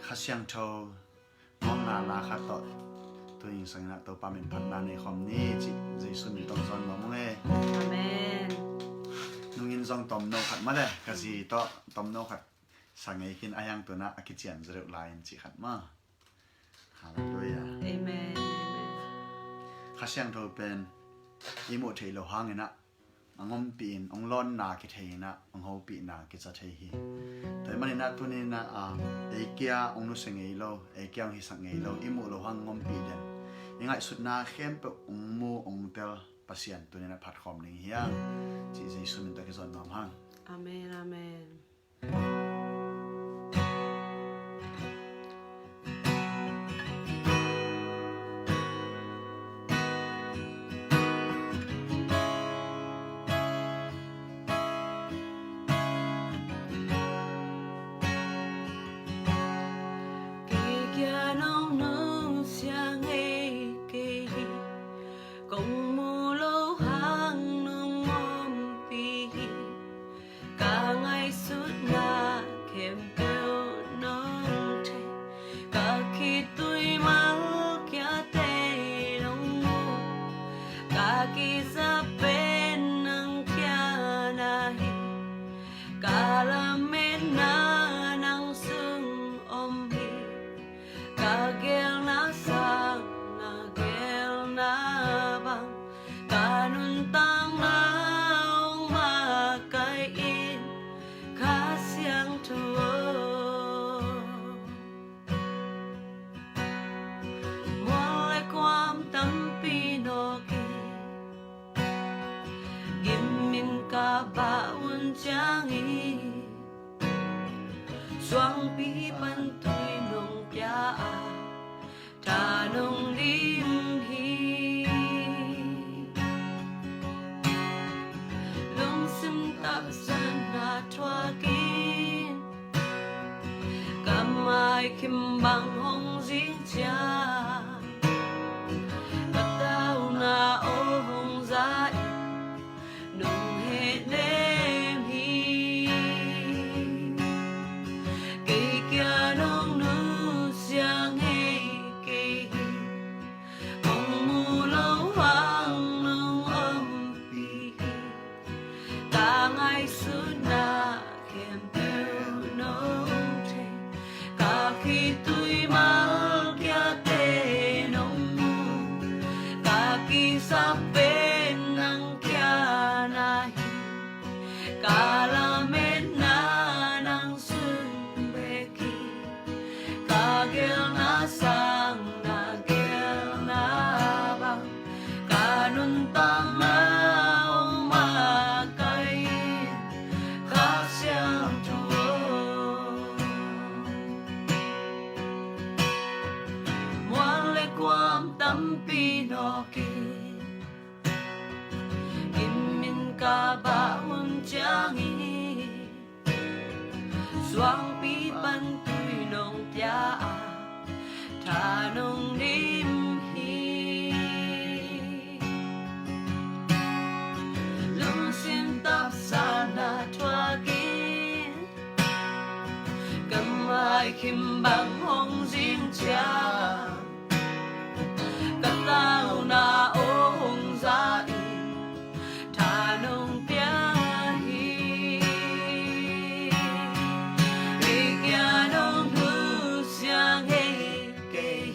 Kasiang thâu mong là lá khát tội tôi hình sang là tôi ba mình phật là này không ní chị dây xuân mình tông giòn nó mong nghe Amen. nung in dòng tôm nâu khát mà đây cái gì to tôm nâu khát sang ngày khi ai ăn tôi na cái chuyện rồi lại chị khát mà Hallelujah. Amen. Amen. Kasiang thâu bên imo thầy lâu hàng ấy na ông pin ông lon na cái thầy na ông hậu pin na cái thầy hi tại mà na tu nên na ấy kia ông nó sang ngày lâu ấy kia ông hi sang ngày lâu imo lâu hàng ông pin den nhưng ngại suốt na khem pe ông mu ông tel pasien tu nên na phát khom này hiang chỉ dây xuân mình ta cái giòn nom hang Amen. Amen. Xoang bí bắn tôi nông bia ta nông lim hi lung sim tập san na thoa kín cầm ai kim bằng hong riêng cha bắt tao na ô hong dại nông hệ đêm hi cây kia nông nữ xiang hay cây ông mù lâu hoang nông âm bì ta ngày xưa na kèm theo nông thế cả khi tôi mang kia tê nông mù cả khi sắp bên nắng kia na hi cả là mến na nắng xuân bê kỳ cả ghel na sang na ghel na bang cả nun tang na ông ma cây khá xiang chua muan lệ quam tâm pi no kỳ kim min ka ba un chang i xoang pi ban tui nong tia tha nong dim hi lung sim tap sa na thoa kin cầm ai kim bằng hong riêng cha cắt lao na ô hong dại thà nông tia hi vì kia nông nữ xiang hay cây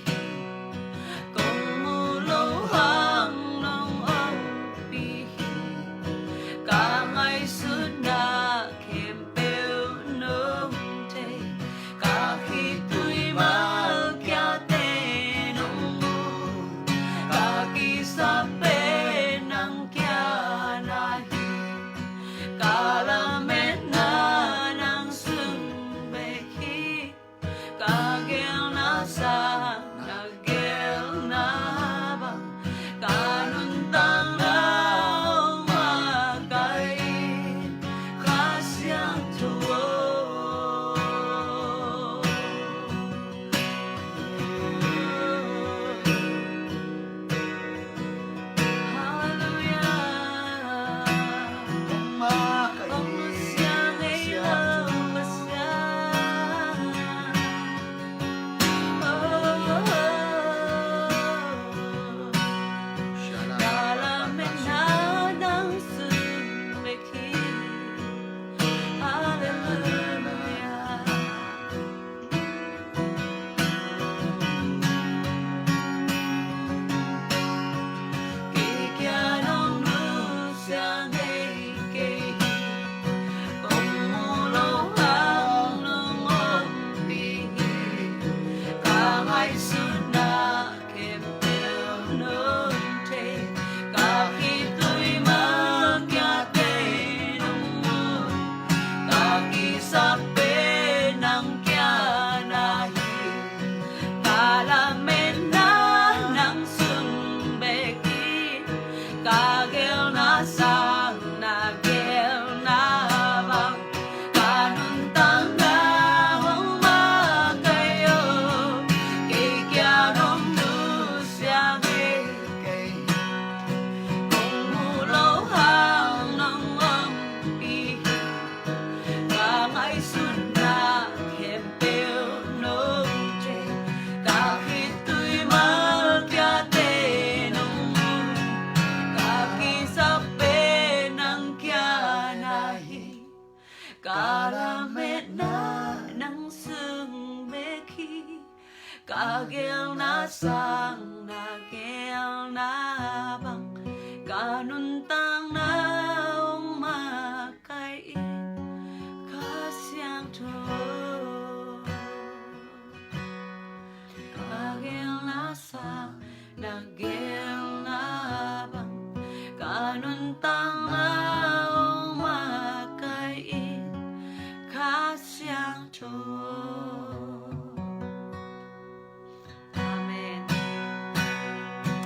công mù lâu hàng nông âm bì cả ngày suốt na kèm bêu nông thế cả khi tôi mang kia tê Kagil na sang nagil na bang kanuntang na umakay kasyang to Kagil na sang nagil na bang kanuntang na umakay kasyang to Amen.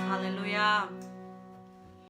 Hallelujah.